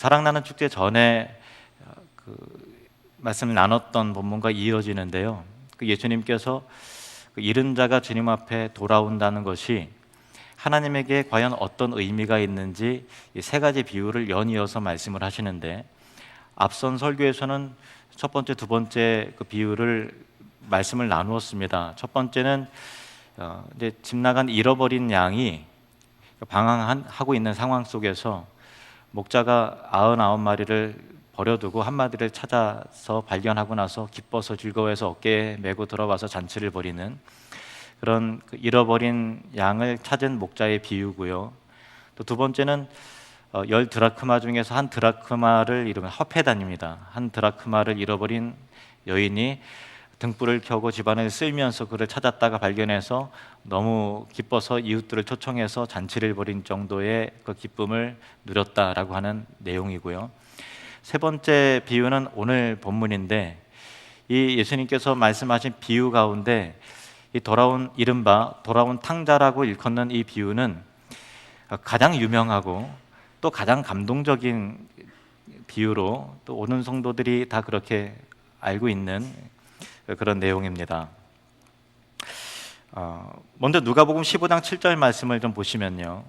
사랑나는 축제 전에 그 말씀을 나눴던 본문과 이어지는데요. 그 예수님께서 그 잃은 자가 주님 앞에 돌아온다는 것이 하나님에게 과연 어떤 의미가 있는지 이 세 가지 비유를 연이어서 말씀을 하시는데, 앞선 설교에서는 첫 번째, 두 번째 그 비유를 말씀을 나누었습니다. 첫 번째는 이제 집 나간 잃어버린 양이 방황하고 있는 상황 속에서 목자가 99마리를 버려두고 한 마리를 찾아서 발견하고 나서 기뻐서 즐거워해서 어깨에 메고 들어와서 잔치를 벌이는 그런 그 잃어버린 양을 찾은 목자의 비유고요. 또 두 번째는 10드라크마 중에서 한 드라크마를 잃으면 화폐단입니다. 한 드라크마를 잃어버린 여인이 등불을 켜고 집안을 쓸면서 그를 찾았다가 발견해서 너무 기뻐서 이웃들을 초청해서 잔치를 벌인 정도의 그 기쁨을 누렸다라고 하는 내용이고요. 세 번째 비유는 오늘 본문인데, 이 예수님께서 말씀하신 비유 가운데 이 이른바 돌아온 탕자라고 일컫는 이 비유는 가장 유명하고 또 가장 감동적인 비유로 또 오는 성도들이 다 그렇게 알고 있는 그런 내용입니다. 먼저 누가복음 15장 7절 말씀을 좀 보시면요,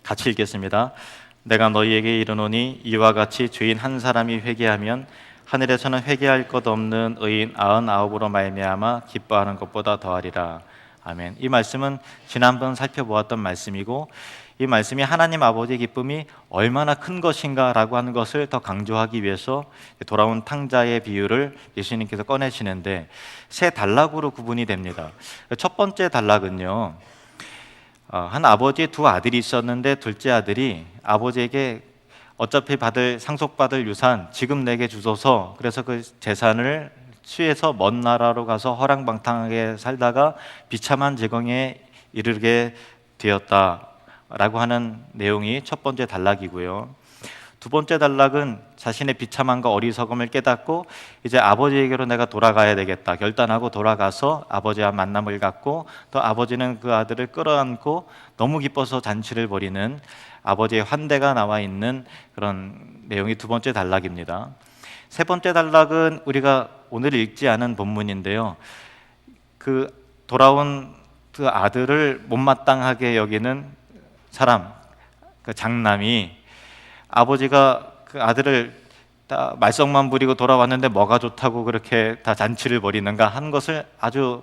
같이 읽겠습니다. 내가 너희에게 이르노니 이와 같이 죄인 한 사람이 회개하면 하늘에서는 회개할 것 없는 의인 99으로 말미암아 기뻐하는 것보다 더하리라. 아멘. 이 말씀은 지난번 살펴보았던 말씀이고, 이 말씀이 하나님 아버지의 기쁨이 얼마나 큰 것인가라고 하는 것을 더 강조하기 위해서 돌아온 탕자의 비유를 예수님께서 꺼내시는데, 세 단락으로 구분이 됩니다. 첫 번째 단락은요, 한 아버지의 두 아들이 있었는데 둘째 아들이 아버지에게 어차피 상속받을 유산 지금 내게 주소서, 그래서 그 재산을 취해서 먼 나라로 가서 허랑방탕하게 살다가 비참한 재경에 이르게 되었다라고 하는 내용이 첫 번째 단락이고요. 두 번째 단락은 자신의 비참함과 어리석음을 깨닫고 이제 아버지에게로 내가 돌아가야 되겠다 결단하고 돌아가서 아버지와 만남을 갖고, 또 아버지는 그 아들을 끌어안고 너무 기뻐서 잔치를 벌이는 아버지의 환대가 나와 있는 그런 내용이 두 번째 단락입니다. 세 번째 단락은 우리가 오늘 읽지 않은 본문인데요, 그 돌아온 그 아들을 못마땅하게 여기는 사람, 그 장남이 아버지가 그 아들을 다 말썽만 부리고 돌아왔는데 뭐가 좋다고 그렇게 다 잔치를 벌이는가 하는 것을 아주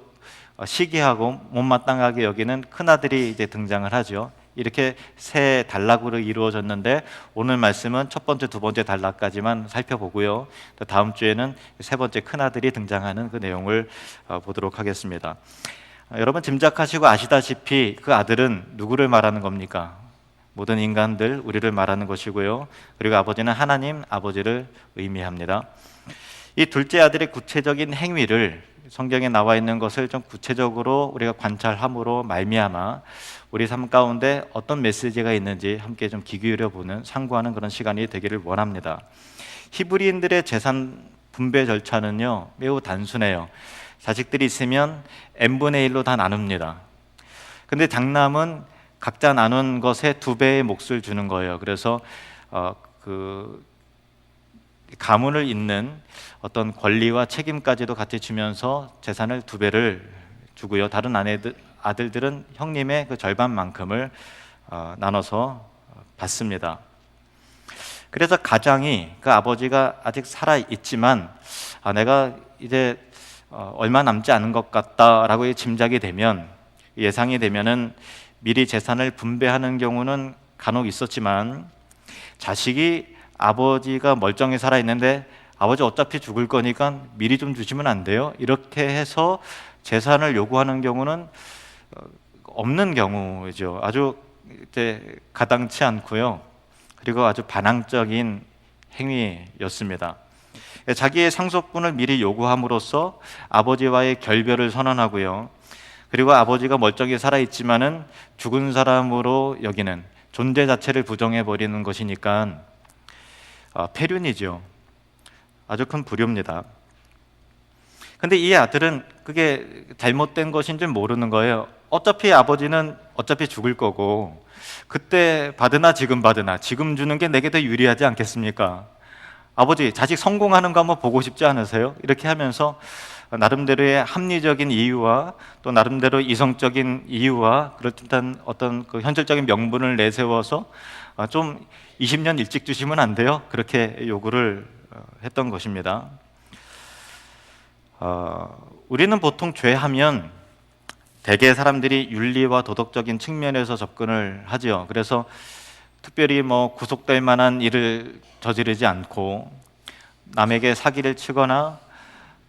시기하고 못마땅하게 여기는 큰아들이 이제 등장을 하죠. 이렇게 세 단락으로 이루어졌는데, 오늘 말씀은 첫 번째, 두 번째 단락까지만 살펴보고요, 또 다음 주에는 세 번째 큰아들이 등장하는 그 내용을 보도록 하겠습니다. 여러분 짐작하시고 아시다시피 그 아들은 누구를 말하는 겁니까? 모든 인간들, 우리를 말하는 것이고요. 그리고 아버지는 하나님 아버지를 의미합니다. 이 둘째 아들의 구체적인 행위를 성경에 나와 있는 것을 좀 구체적으로 우리가 관찰함으로 말미암아 우리 삶 가운데 어떤 메시지가 있는지 함께 좀 귀 기울여 보는, 상고하는 그런 시간이 되기를 원합니다. 히브리인들의 재산 분배 절차는요 매우 단순해요. 자식들이 있으면 n분의 1로 다 나눕니다. 근데 장남은 각자 나눈 것에 2배의 몫을 주는 거예요. 그래서 그 가문을 잇는 어떤 권리와 책임까지도 같이 주면서 재산을 2배를 주고요. 다른 아들들은 형님의 그 절반만큼을 나눠서 받습니다. 그래서 가장이, 그 아버지가 아직 살아 있지만 내가 이제 얼마 남지 않은 것 같다라고 짐작이 되면, 예상이 되면은 미리 재산을 분배하는 경우는 간혹 있었지만, 자식이 아버지가 멀쩡히 살아있는데 아버지 어차피 죽을 거니까 미리 좀 주시면 안 돼요? 이렇게 해서 재산을 요구하는 경우는 없는 경우죠. 아주 이제 가당치 않고요, 그리고 아주 반항적인 행위였습니다. 자기의 상속분을 미리 요구함으로써 아버지와의 결별을 선언하고요, 그리고 아버지가 멀쩡히 살아있지만은 죽은 사람으로 여기는, 존재 자체를 부정해버리는 것이니까 폐륜이죠. 아주 큰 불효입니다. 근데 이 아들은 그게 잘못된 것인 줄 모르는 거예요. 어차피 아버지는 어차피 죽을 거고 그때 받으나 지금 받으나 지금 주는 게 내게 더 유리하지 않겠습니까? 아버지, 자식 성공하는 거 한번 보고 싶지 않으세요? 이렇게 하면서 나름대로의 합리적인 이유와 또 나름대로 이성적인 이유와 그럴듯한 어떤 그 현실적인 명분을 내세워서 좀 20년 일찍 주시면 안 돼요? 그렇게 요구를 했던 것입니다. 우리는 보통 죄하면 대개 사람들이 윤리와 도덕적인 측면에서 접근을 하죠. 그래서 특별히 뭐 구속될 만한 일을 저지르지 않고 남에게 사기를 치거나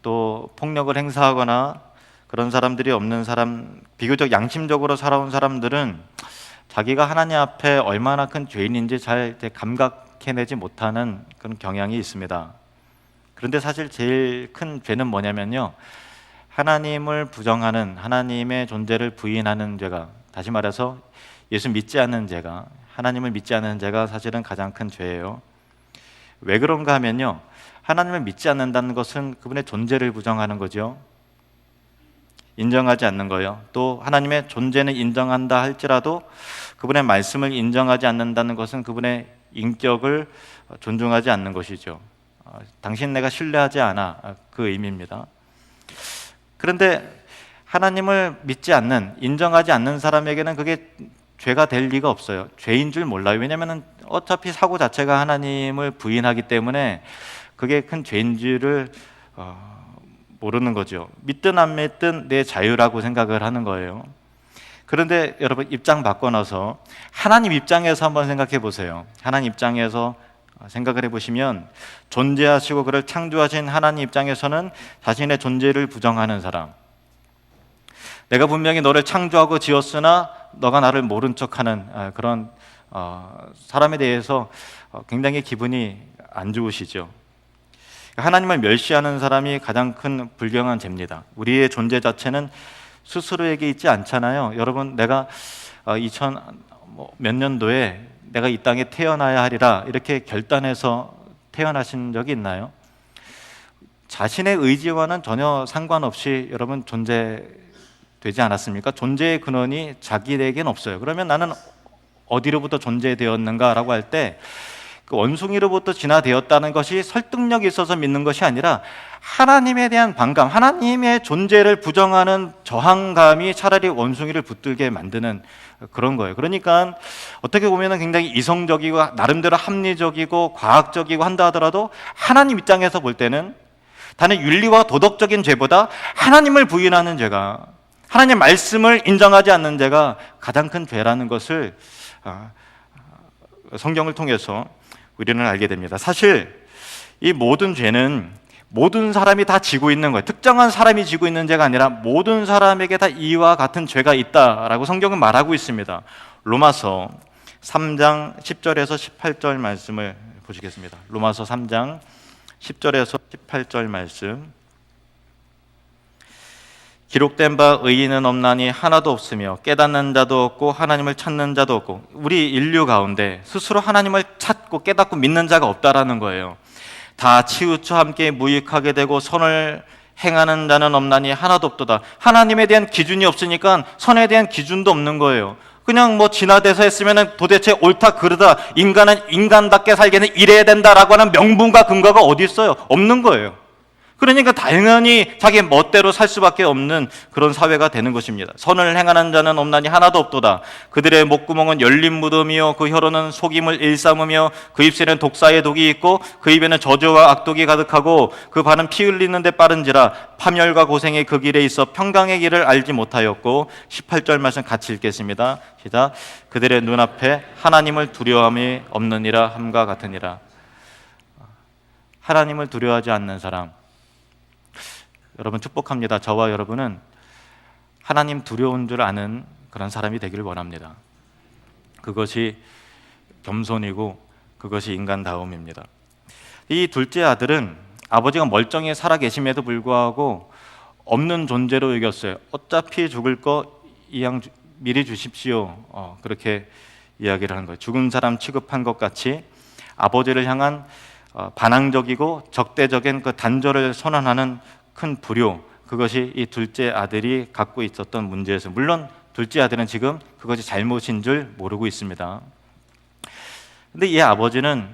또 폭력을 행사하거나 그런 사람들이 없는 사람, 비교적 양심적으로 살아온 사람들은 자기가 하나님 앞에 얼마나 큰 죄인인지 잘 감각해내지 못하는 그런 경향이 있습니다. 그런데 사실 제일 큰 죄는 뭐냐면요, 하나님을 부정하는, 하나님의 존재를 부인하는 죄가, 다시 말해서 예수 믿지 않는 죄가, 하나님을 믿지 않는 죄가 사실은 가장 큰 죄예요. 왜 그런가 하면요, 하나님을 믿지 않는다는 것은 그분의 존재를 부정하는 거죠. 인정하지 않는 거예요. 또 하나님의 존재는 인정한다 할지라도 그분의 말씀을 인정하지 않는다는 것은 그분의 인격을 존중하지 않는 것이죠. 당신 내가 신뢰하지 않아, 그 의미입니다. 그런데 하나님을 믿지 않는, 인정하지 않는 사람에게는 그게 죄가 될 리가 없어요. 죄인 줄 몰라요. 왜냐하면 어차피 사고 자체가 하나님을 부인하기 때문에 그게 큰 죄인 줄을 모르는 거죠. 믿든 안 믿든 내 자유라고 생각을 하는 거예요. 그런데 여러분, 입장 바꿔놔서 하나님 입장에서 한번 생각해 보세요. 하나님 입장에서 생각을 해보시면 존재하시고 그를 창조하신 하나님 입장에서는 자신의 존재를 부정하는 사람, 내가 분명히 너를 창조하고 지었으나 너가 나를 모른 척하는 그런 사람에 대해서 굉장히 기분이 안 좋으시죠. 하나님을 멸시하는 사람이 가장 큰 불경한 죄입니다. 우리의 존재 자체는 스스로에게 있지 않잖아요. 여러분, 내가 2000 몇 년도에 내가 이 땅에 태어나야 하리라 이렇게 결단해서 태어나신 적이 있나요? 자신의 의지와는 전혀 상관없이 여러분 존재되지 않았습니까? 존재의 근원이 자기에겐 없어요. 그러면 나는 어디로부터 존재되었는가라고 할 때 그 원숭이로부터 진화되었다는 것이 설득력이 있어서 믿는 것이 아니라 하나님에 대한 반감, 하나님의 존재를 부정하는 저항감이 차라리 원숭이를 붙들게 만드는 그런 거예요. 그러니까 어떻게 보면 굉장히 이성적이고 나름대로 합리적이고 과학적이고 한다 하더라도 하나님 입장에서 볼 때는 단연 윤리와 도덕적인 죄보다 하나님을 부인하는 죄가, 하나님의 말씀을 인정하지 않는 죄가 가장 큰 죄라는 것을 성경을 통해서 우리는 알게 됩니다. 사실 이 모든 죄는 모든 사람이 다 지고 있는 거예요. 특정한 사람이 지고 있는 죄가 아니라 모든 사람에게 다 이와 같은 죄가 있다라고 성경은 말하고 있습니다. 로마서 3장 10절에서 18절 말씀을 보시겠습니다. 로마서 3장 10절에서 18절 말씀. 기록된 바 의인은 없나니 하나도 없으며 깨닫는 자도 없고 하나님을 찾는 자도 없고, 우리 인류 가운데 스스로 하나님을 찾고 깨닫고 믿는 자가 없다라는 거예요. 다 치우쳐 함께 무익하게 되고 선을 행하는 자는 없나니 하나도 없도다. 하나님에 대한 기준이 없으니까 선에 대한 기준도 없는 거예요. 그냥 뭐 진화돼서 했으면 도대체 옳다 그르다, 인간은 인간답게 살기는 이래야 된다라고 하는 명분과 근거가 어디 있어요? 없는 거예요. 그러니까 당연히 자기 멋대로 살 수밖에 없는 그런 사회가 되는 것입니다. 선을 행하는 자는 없나니 하나도 없도다. 그들의 목구멍은 열린 무덤이요 그 혀로는 속임을 일삼으며 그 입술에는 독사의 독이 있고 그 입에는 저주와 악독이 가득하고 그 발은 피 흘리는 데 빠른지라 파멸과 고생이 그 길에 있어 평강의 길을 알지 못하였고. 18절 말씀 같이 읽겠습니다. 시작. 그들의 눈앞에 하나님을 두려움이 없느니라 함과 같으니라. 하나님을 두려워하지 않는 사람, 여러분 축복합니다. 저와 여러분은 하나님 두려운 줄 아는 그런 사람이 되기를 원합니다. 그것이 겸손이고 그것이 인간다움입니다. 이 둘째 아들은 아버지가 멀쩡히 살아계심에도 불구하고 없는 존재로 여겼어요. 어차피 죽을 거 이왕 미리 주십시오. 그렇게 이야기를 하는 거예요. 죽은 사람 취급한 것 같이 아버지를 향한 반항적이고 적대적인 그 단절을 선언하는 큰 불효, 그것이 이 둘째 아들이 갖고 있었던 문제였어요. 물론 둘째 아들은 지금 그것이 잘못인 줄 모르고 있습니다. 근데 이 아버지는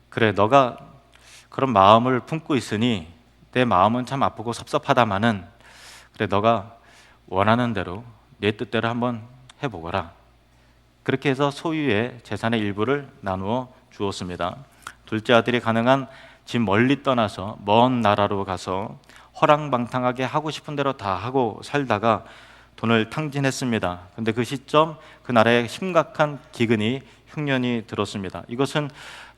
그래, 너가 그런 마음을 품고 있으니 내 마음은 참 아프고 섭섭하다마는 그래, 너가 원하는 대로 내 뜻대로 한번 해보거라. 그렇게 해서 소유의 재산의 일부를 나누어 주었습니다. 둘째 아들이 가능한 집 멀리 떠나서 먼 나라로 가서 허랑방탕하게 하고 싶은 대로 다 하고 살다가 돈을 탕진했습니다. 그런데 그 시점 그 나라에 심각한 기근이 흉년이 들었습니다. 이것은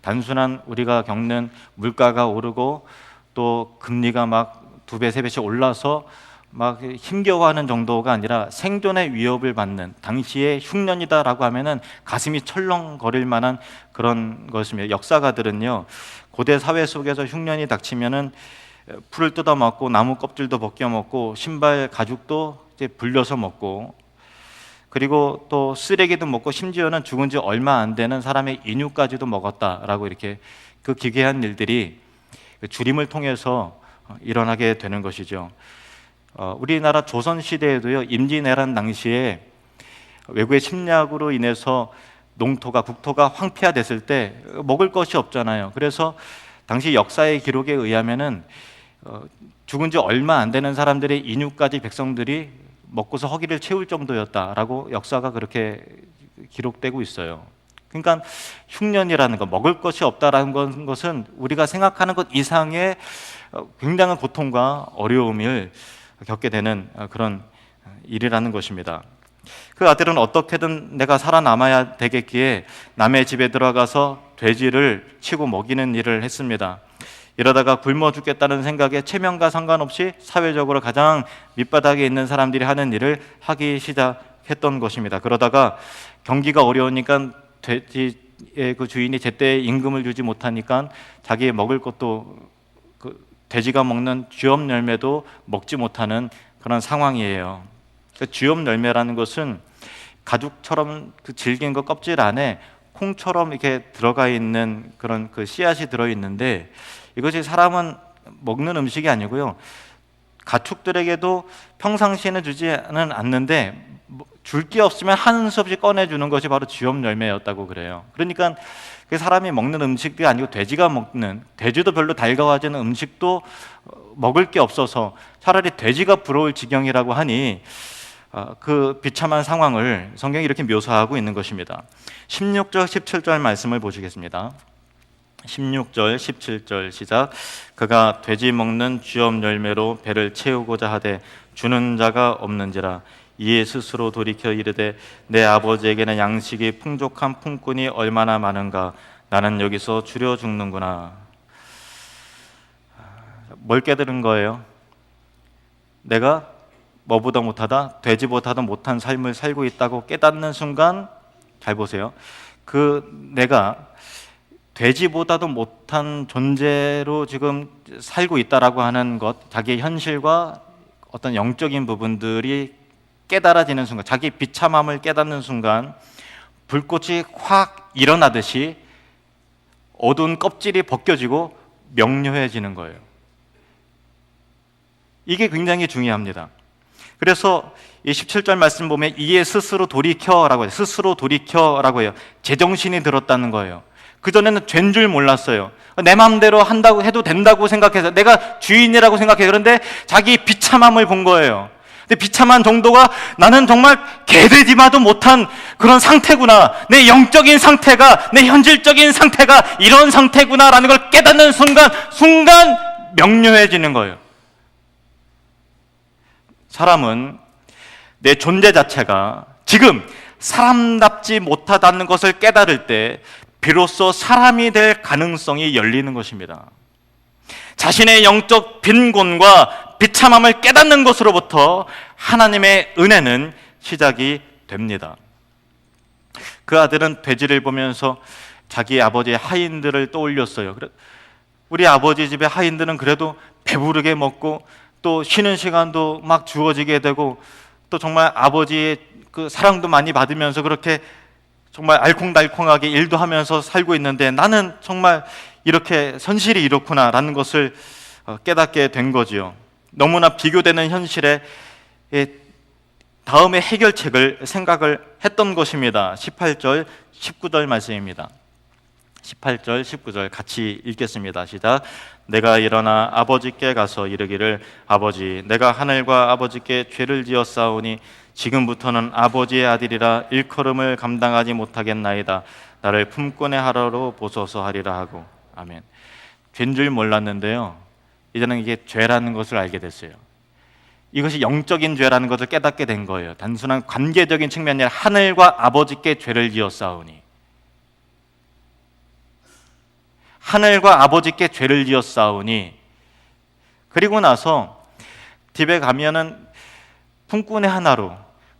단순한 우리가 겪는 물가가 오르고 또 금리가 막 2배, 3배씩 올라서 막 힘겨워하는 정도가 아니라 생존의 위협을 받는 당시의 흉년이다라고 하면은 가슴이 철렁거릴 만한 그런 것입니다. 역사가들은요, 고대 사회 속에서 흉년이 닥치면은 풀을 뜯어 먹고 나무 껍질도 벗겨 먹고 신발 가죽도 이제 불려서 먹고, 그리고 또 쓰레기도 먹고 심지어는 죽은 지 얼마 안 되는 사람의 인육까지도 먹었다라고 이렇게 그 기괴한 일들이 주림을 통해서 일어나게 되는 것이죠. 우리나라 조선 시대에도요, 임진왜란 당시에 외국의 침략으로 인해서 농토가 국토가 황폐화됐을 때 먹을 것이 없잖아요. 그래서 당시 역사의 기록에 의하면은 죽은 지 얼마 안 되는 사람들의 인육까지 백성들이 먹고서 허기를 채울 정도였다라고 역사가 그렇게 기록되고 있어요. 그러니까 흉년이라는 것, 먹을 것이 없다라는 것은 우리가 생각하는 것 이상의 굉장한 고통과 어려움을 겪게 되는 그런 일이라는 것입니다. 그 아들은 어떻게든 내가 살아남아야 되겠기에 남의 집에 들어가서 돼지를 치고 먹이는 일을 했습니다. 이러다가 굶어 죽겠다는 생각에 체면과 상관없이 사회적으로 가장 밑바닥에 있는 사람들이 하는 일을 하기 시작했던 것입니다. 그러다가 경기가 어려우니까 돼지의 그 주인이 제때 임금을 주지 못하니까 자기 먹을 것도 그 돼지가 먹는 쥐엄 열매도 먹지 못하는 그런 상황이에요. 그 쥐엄 열매라는 것은 가죽처럼 그 질긴 거 껍질 안에 콩처럼 이렇게 들어가 있는 그런 그 씨앗이 들어 있는데, 이것이 사람은 먹는 음식이 아니고요, 가축들에게도 평상시에는 주지는 않는데 줄 게 없으면 하는 수 없이 꺼내주는 것이 바로 쥐엄 열매였다고 그래요. 그러니까 사람이 먹는 음식이 아니고 돼지가 먹는, 돼지도 별로 달가워지는 음식도 먹을 게 없어서 차라리 돼지가 부러울 지경이라고 하니 그 비참한 상황을 성경이 이렇게 묘사하고 있는 것입니다. 16절, 17절 말씀을 보시겠습니다. 16절, 17절 시작. 그가 돼지 먹는 쥐엄 열매로 배를 채우고자 하되 주는 자가 없는지라. 이에 스스로 돌이켜 이르되 내 아버지에게는 양식이 풍족한 품꾼이 얼마나 많은가. 나는 여기서 줄여 죽는구나. 뭘 깨달은 거예요? 내가 뭐보다 못하다, 돼지보다도 못한 삶을 살고 있다고 깨닫는 순간, 잘 보세요, 그 내가 돼지보다도 못한 존재로 지금 살고 있다라고 하는 것, 자기의 현실과 어떤 영적인 부분들이 깨달아지는 순간, 자기 비참함을 깨닫는 순간 불꽃이 확 일어나듯이 어두운 껍질이 벗겨지고 명료해지는 거예요. 이게 굉장히 중요합니다. 그래서 이 17절 말씀 보면 이에 스스로 돌이켜라고 해요. 스스로 돌이켜라고 해요. 제정신이 들었다는 거예요. 그전에는 죄인 줄 몰랐어요. 내 마음대로 한다고 해도 된다고 생각해서 내가 주인이라고 생각해요. 그런데 자기 비참함을 본 거예요. 근데 비참한 정도가 나는 정말 개되지마도 못한 그런 상태구나, 내 영적인 상태가, 내 현실적인 상태가 이런 상태구나라는 걸 깨닫는 순간 명료해지는 거예요. 사람은 내 존재 자체가 지금 사람답지 못하다는 것을 깨달을 때 비로소 사람이 될 가능성이 열리는 것입니다. 자신의 영적 빈곤과 비참함을 깨닫는 것으로부터 하나님의 은혜는 시작이 됩니다. 그 아들은 돼지를 보면서 자기 아버지의 하인들을 떠올렸어요. 우리 아버지 집의 하인들은 그래도 배부르게 먹고 또 쉬는 시간도 막 주어지게 되고 또 정말 아버지의 그 사랑도 많이 받으면서 그렇게 정말 알콩달콩하게 일도 하면서 살고 있는데 나는 정말 이렇게 현실이 이렇구나라는 것을 깨닫게 된 거지요. 너무나 비교되는 현실에 다음에 해결책을 생각을 했던 것입니다. 18절, 19절 말씀입니다. 18절, 19절 같이 읽겠습니다. 시작. 내가 일어나 아버지께 가서 이르기를 아버지, 내가 하늘과 아버지께 죄를 지었사오니 지금부터는 아버지의 아들이라 일컬음을 감당하지 못하겠나이다. 나를 품꾼의 하라로 보소서 하리라 하고. 아멘. 죄인 줄 몰랐는데요, 이제는 이게 죄라는 것을 알게 됐어요. 이것이 영적인 죄라는 것을 깨닫게 된 거예요. 단순한 관계적인 측면이 아니라 하늘과 아버지께 죄를 지었사오니, 하늘과 아버지께 죄를 지었사오니. 그리고 나서 집에 가면은 품꾼의 하나로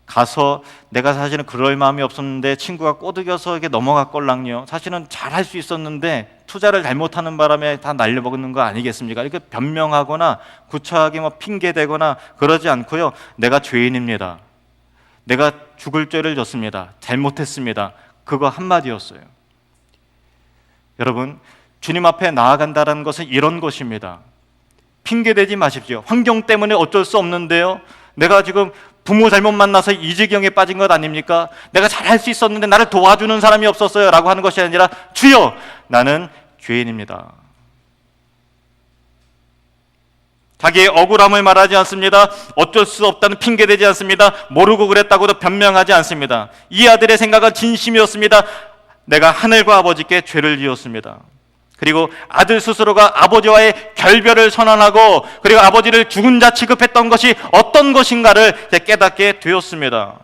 가서, 내가 사실은 그럴 마음이 없었는데 친구가 꼬드겨서 이렇게 넘어갔걸랑요, 사실은 잘할 수 있었는데 투자를 잘못하는 바람에 다 날려먹는 거 아니겠습니까? 이렇게 변명하거나 구차하게 핑계대거나 그러지 않고요, 내가 죄인입니다, 내가 죽을 죄를 졌습니다, 잘못했습니다, 그거 한마디였어요. 여러분, 주님 앞에 나아간다는 것은 이런 것입니다. 핑계대지 마십시오. 환경 때문에 어쩔 수 없는데요, 내가 지금 부모 잘못 만나서 이 지경에 빠진 것 아닙니까? 내가 잘할 수 있었는데 나를 도와주는 사람이 없었어요 라고 하는 것이 아니라, 주여, 나는 죄인입니다. 자기의 억울함을 말하지 않습니다. 어쩔 수 없다는 핑계대지 않습니다. 모르고 그랬다고도 변명하지 않습니다. 이 아들의 생각은 진심이었습니다. 내가 하늘과 아버지께 죄를 지었습니다. 그리고 아들 스스로가 아버지와의 결별을 선언하고, 그리고 아버지를 죽은 자 취급했던 것이 어떤 것인가를 깨닫게 되었습니다.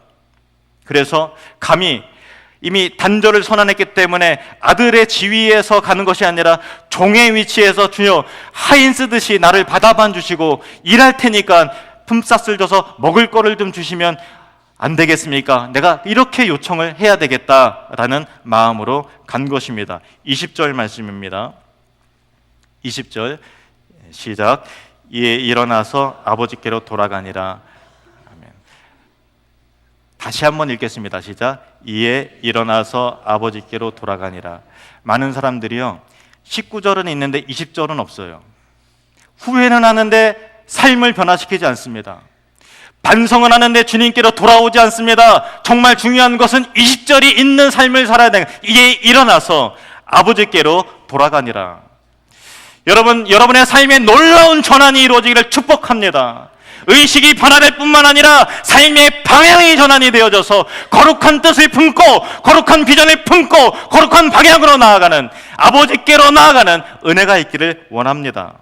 그래서 감히 이미 단절을 선언했기 때문에 아들의 지위에서 가는 것이 아니라 종의 위치에서, 주여, 하인 쓰듯이 나를 받아봐 주시고 일할 테니까 품삯을 줘서 먹을 거를 좀 주시면 안 되겠습니까? 내가 이렇게 요청을 해야 되겠다라는 마음으로 간 것입니다. 20절 말씀입니다. 20절 시작. 이에 일어나서 아버지께로 돌아가니라. 아멘. 다시 한번 읽겠습니다. 시작. 이에 일어나서 아버지께로 돌아가니라. 많은 사람들이요, 19절은 있는데 20절은 없어요. 후회는 하는데 삶을 변화시키지 않습니다. 반성은 하는데 주님께로 돌아오지 않습니다. 정말 중요한 것은 20절이 있는 삶을 살아야 되는, 이에 일어나서 아버지께로 돌아가니라. 여러분, 여러분의 삶에 놀라운 전환이 이루어지기를 축복합니다. 의식이 변화될 뿐만 아니라 삶의 방향이 전환이 되어져서 거룩한 뜻을 품고, 거룩한 비전을 품고, 거룩한 방향으로 나아가는, 아버지께로 나아가는 은혜가 있기를 원합니다.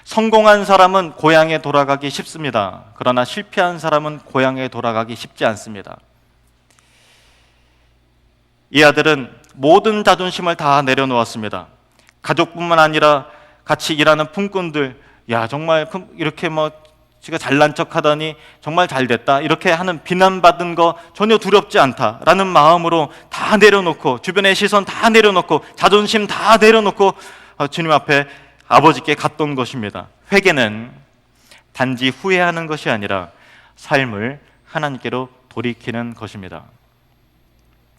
성공한 사람은 고향에 돌아가기 쉽습니다. 그러나 실패한 사람은 고향에 돌아가기 쉽지 않습니다. 이 아들은 모든 자존심을 다 내려놓았습니다. 가족뿐만 아니라 같이 일하는 품꾼들, 야, 정말 이렇게 지가 잘난 척하더니 정말 잘됐다, 이렇게 하는 비난받은 거 전혀 두렵지 않다라는 마음으로 다 내려놓고, 주변의 시선 다 내려놓고, 자존심 다 내려놓고 주님 앞에, 아버지께 갔던 것입니다. 회개는 단지 후회하는 것이 아니라 삶을 하나님께로 돌이키는 것입니다.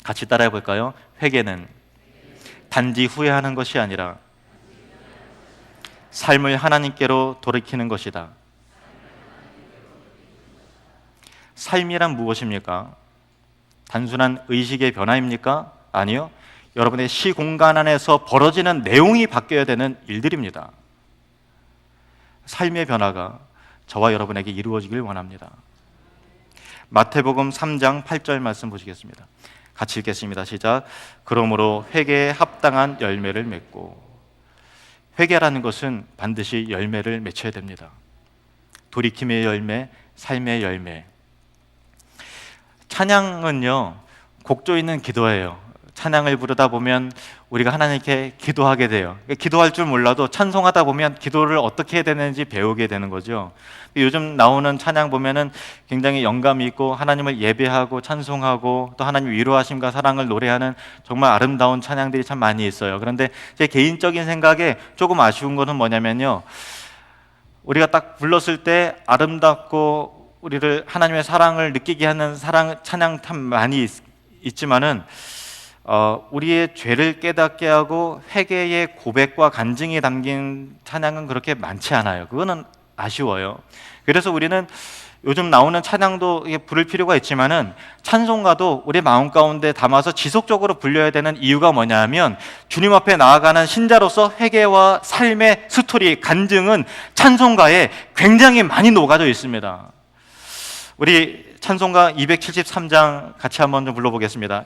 같이 따라해 볼까요? 회개는 단지 후회하는 것이 아니라 삶을 하나님께로 돌이키는 것이다. 삶이란 무엇입니까? 단순한 의식의 변화입니까? 아니요. 여러분의 시공간 안에서 벌어지는 내용이 바뀌어야 되는 일들입니다. 삶의 변화가 저와 여러분에게 이루어지길 원합니다. 마태복음 3장 8절 말씀 보시겠습니다. 같이 읽겠습니다. 시작. 그러므로 회개에 합당한 열매를 맺고. 회개라는 것은 반드시 열매를 맺혀야 됩니다. 돌이킴의 열매, 삶의 열매. 찬양은요, 곡조 있는 기도예요. 찬양을 부르다 보면 우리가 하나님께 기도하게 돼요. 기도할 줄 몰라도 찬송하다 보면 기도를 어떻게 해야 되는지 배우게 되는 거죠. 요즘 나오는 찬양 보면은 굉장히 영감이 있고 하나님을 예배하고 찬송하고 또 하나님 위로하심과 사랑을 노래하는 정말 아름다운 찬양들이 참 많이 있어요. 그런데 제 개인적인 생각에 조금 아쉬운 거는 뭐냐면요, 우리가 딱 불렀을 때 아름답고 우리를 하나님의 사랑을 느끼게 하는 찬양 참 많이 있지만은 우리의 죄를 깨닫게 하고 회개의 고백과 간증이 담긴 찬양은 그렇게 많지 않아요. 그거는 아쉬워요. 그래서 우리는 요즘 나오는 찬양도 부를 필요가 있지만은 찬송가도 우리 마음 가운데 담아서 지속적으로 불려야 되는 이유가 뭐냐면 주님 앞에 나아가는 신자로서 회개와 삶의 스토리, 간증은 찬송가에 굉장히 많이 녹아져 있습니다. 우리 찬송가 273장 같이 한번 좀 불러보겠습니다.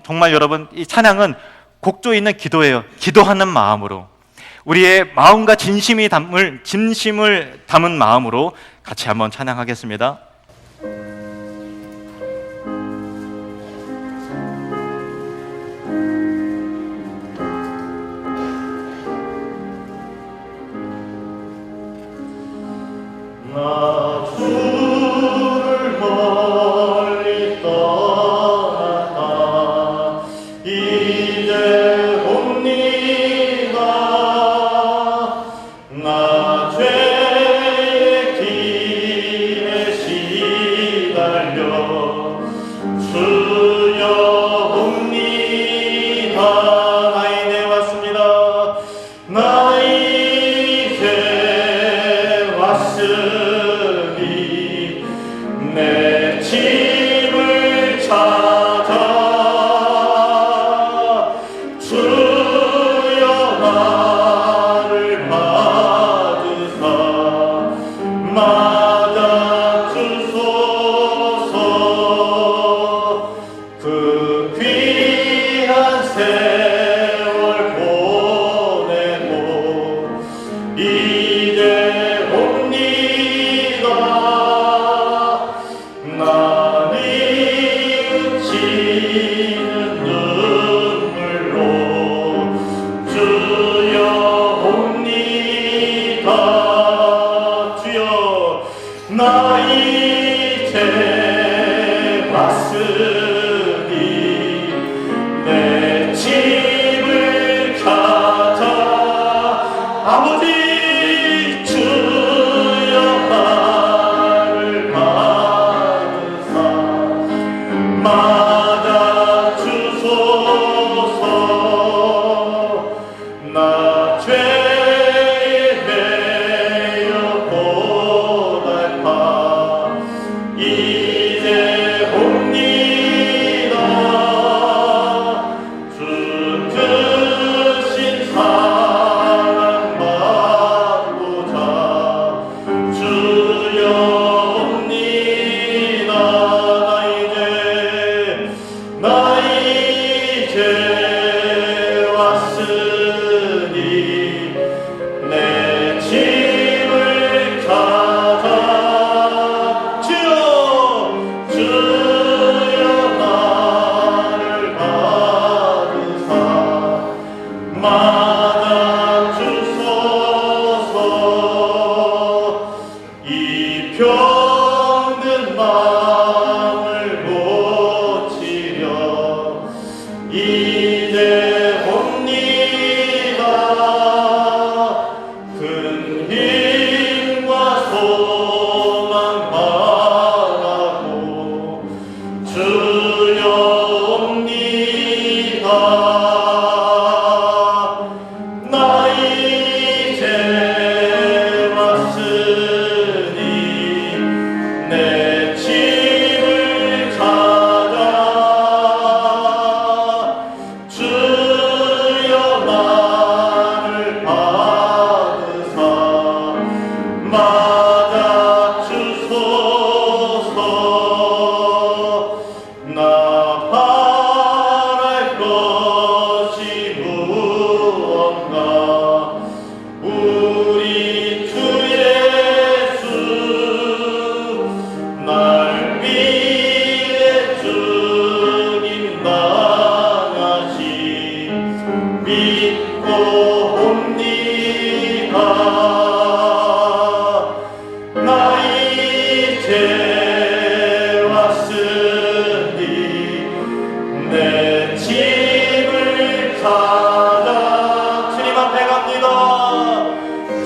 정말 여러분, 이 찬양은 곡조 있는 기도예요. 기도하는 마음으로, 우리의 마음과 진심을 담은 마음으로 같이 한번 찬양하겠습니다. 나 주를 멀리 떠났다 이제 옵니다. 나 죄의 길에 시달려 주여 옵니다. 나 이제 왔습니다. 나 이제 왔으니 내 집을 찾아 주여 나를 받으사 맞아 주소서. 그 귀한 세월 보내고 이제 옵니다. 나 뉘우치는 눈물로 주여 옵니다. 주여 나 이제 왔으니 내 집을 찾아 아버지 주여 나를 받으사 맞아 주소서. 나 죄에 매여 고달파 이제 옵니다. 주 크신 사랑 받고자 주여 옵니다. 나 이제 왔으니 내 집을 찾아 주여 나를 받으사 맞아 주소서. 이 병든 마음을 고치려 이제 옵니다. 큰 힘과 소망 바라고 주여 옵니다. 나 이제 왔으니 내 집을 찾아 주여 나를 받으사 맞아 주소서. 나 바랄 것이 무언가 우리 주 예수 날 위해 주님 나가시 믿고 옵니다. 나 이제 왔으니 내 집을 찾아 주님 앞에 갑니다.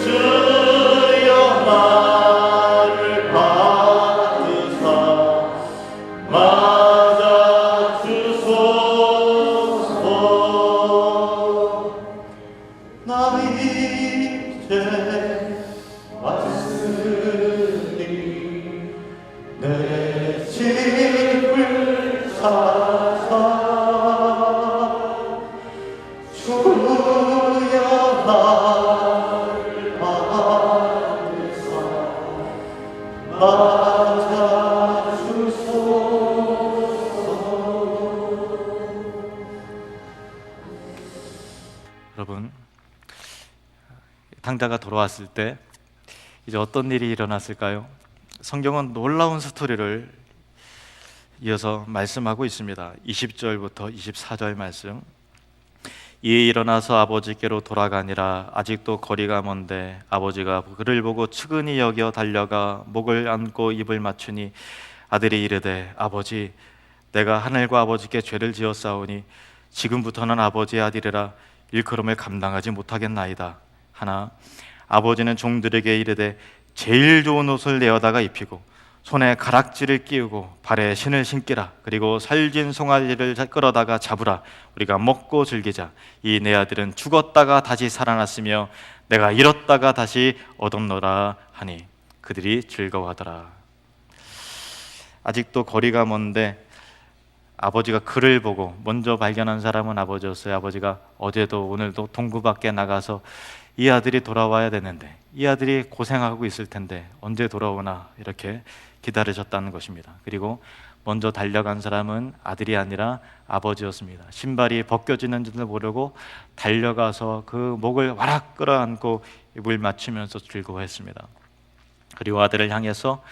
주여 나를 받으사 맞아 주소서. 나 이제 왔으니 여러분, 탕자가 돌아왔을 때 이제 어떤 일이 일어났을까요? 성경은 놀라운 스토리를 이어서 말씀하고 있습니다. 20절부터 24절 말씀. 이에 일어나서 아버지께로 돌아가니라. 아직도 거리가 먼데 아버지가 그를 보고 측은히 여겨 달려가 목을 안고 입을 맞추니 아들이 이르되 아버지, 내가 하늘과 아버지께 죄를 지었사오니 지금부터는 아버지의 아들이라 일컬음을 감당하지 못하겠나이다 하나, 아버지는 종들에게 이르되 제일 좋은 옷을 내어다가 입히고 손에 가락지를 끼우고 발에 신을 신기라. 그리고 살진 송아지를 끌어다가 잡으라. 우리가 먹고 즐기자. 이 내 아들은 죽었다가 다시 살아났으며 내가 잃었다가 다시 얻었노라 하니 그들이 즐거워하더라. 아직도 거리가 먼데 아버지가 그를 보고 먼저 발견한 사람은 아버지였어요. 아버지가 어제도 오늘도 동구 밖에 나가서 이 아들이 돌아와야 되는데, 이 아들이 고생하고 있을 텐데 언제 돌아오나 이렇게 기다리셨다는 것입니다. 그리고 먼저 달려간 사람은 아들이 아니라 아버지였습니다. 신발이 벗겨지는 줄도 모르고 달려가서 그 목을 와락 끌어안고 입을 맞추면서 즐거워했습니다. 그리고 아들을 향해서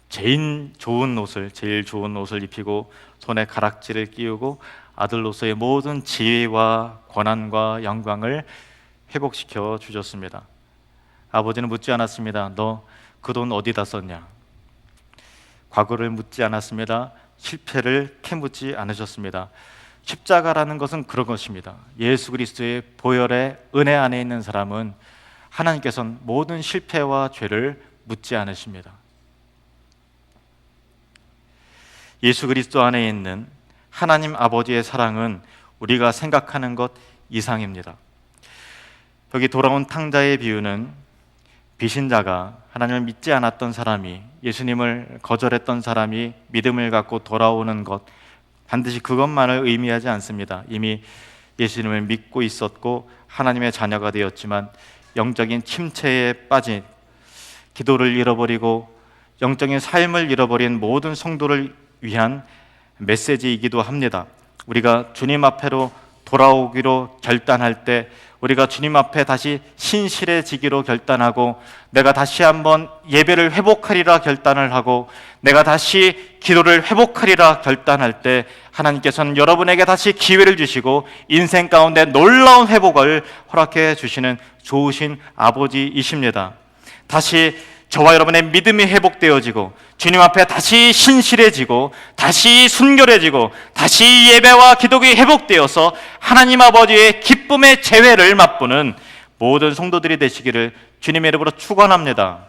제일 좋은 옷을 입히고 손에 가락지를 끼우고 아들로서의 모든 지위와 권한과 영광을 회복시켜 주셨습니다. 아버지는 묻지 않았습니다. 너 그 돈 어디다 썼냐? 과거를 묻지 않았습니다. 실패를 캐묻지 않으셨습니다. 십자가라는 것은 그런 것입니다. 예수 그리스도의 보혈의 은혜 안에 있는 사람은 하나님께서는 모든 실패와 죄를 묻지 않으십니다. 예수 그리스도 안에 있는 하나님 아버지의 사랑은 우리가 생각하는 것 이상입니다. 여기 돌아온 탕자의 비유는 비신자가, 하나님을 믿지 않았던 사람이, 예수님을 거절했던 사람이 믿음을 갖고 돌아오는 것, 반드시 그것만을 의미하지 않습니다. 이미 예수님을 믿고 있었고 하나님의 자녀가 되었지만 영적인 침체에 빠진, 기도를 잃어버리고 영적인 삶을 잃어버린 모든 성도를 위한 메시지이기도 합니다. 우리가 주님 앞에로 돌아오기로 결단할 때, 우리가 주님 앞에 다시 신실해지기로 결단하고 내가 다시 한번 예배를 회복하리라 결단을 하고 내가 다시 기도를 회복하리라 결단할 때 하나님께서는 여러분에게 다시 기회를 주시고 인생 가운데 놀라운 회복을 허락해 주시는 좋으신 아버지이십니다. 다시 저와 여러분의 믿음이 회복되어지고 주님 앞에 다시 신실해지고 다시 순결해지고 다시 예배와 기도가 회복되어서 하나님 아버지의 기쁨의 재회를 맛보는 모든 성도들이 되시기를 주님의 이름으로 축원합니다.